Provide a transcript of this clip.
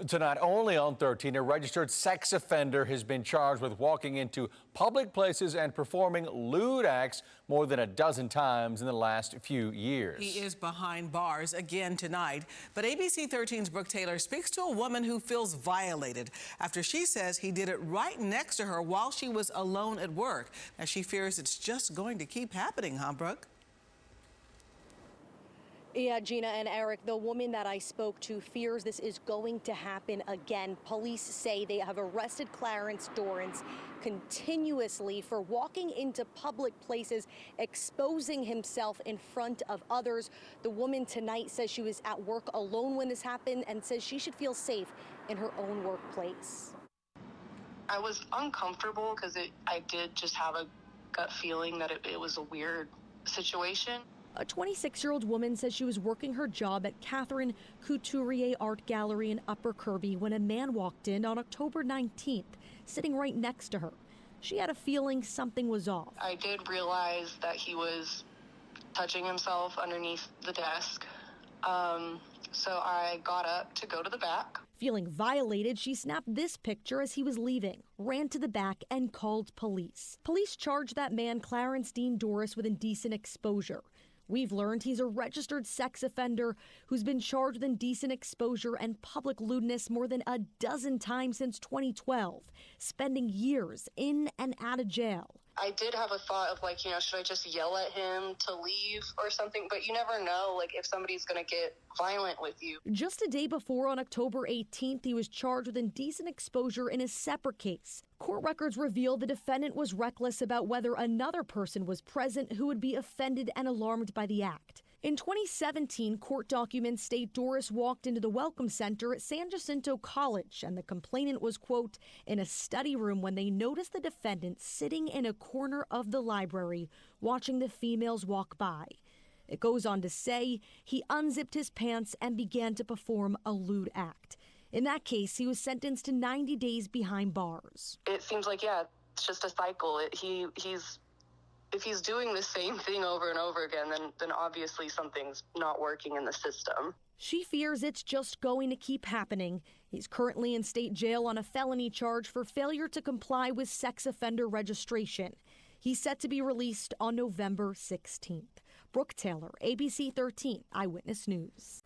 Tonight, only on 13, a registered sex offender has been charged with walking into public places and performing lewd acts more than a dozen times in the last few years. He is behind bars again tonight. But ABC 13's Brooke Taylor speaks to a woman who feels violated after she says he did it right next to her while she was alone at work. Now, she fears it's just going to keep happening, huh, Brooke? Yeah, Gina and Eric, the woman that I spoke to fears this is going to happen again. Police say they have arrested Clarence Dorris continuously for walking into public places, exposing himself in front of others. The woman tonight says she was at work alone when this happened and says she should feel safe in her own workplace. I was uncomfortable because I did just have a gut feeling that it was a weird situation. A 26-year-old woman says she was working her job at Catherine Couturier Art Gallery in Upper Kirby when a man walked in on October 19th, sitting right next to her. She had a feeling something was off. I did realize that he was touching himself underneath the desk, so I got up to go to the back. Feeling violated, she snapped this picture as he was leaving, ran to the back, and called police. Police charged that man, Clarence Dean Dorris, with indecent exposure. We've learned he's a registered sex offender who's been charged with indecent exposure and public lewdness more than a dozen times since 2012, spending years in and out of jail. I did have a thought of should I just yell at him to leave or something? But you never know, if somebody's going to get violent with you. Just a day before, on October 18th, he was charged with indecent exposure in a separate case. Court records reveal the defendant was reckless about whether another person was present who would be offended and alarmed by the act. In 2017, court documents state Dorris walked into the Welcome Center at San Jacinto College, and the complainant was, quote, in a study room when they noticed the defendant sitting in a corner of the library watching the females walk by. It goes on to say he unzipped his pants and began to perform a lewd act. In that case, he was sentenced to 90 days behind bars. It seems like, it's just a cycle. If he's doing the same thing over and over again, then obviously something's not working in the system. She fears it's just going to keep happening. He's currently in state jail on a felony charge for failure to comply with sex offender registration. He's set to be released on November 16th. Brooke Taylor, ABC 13 Eyewitness News.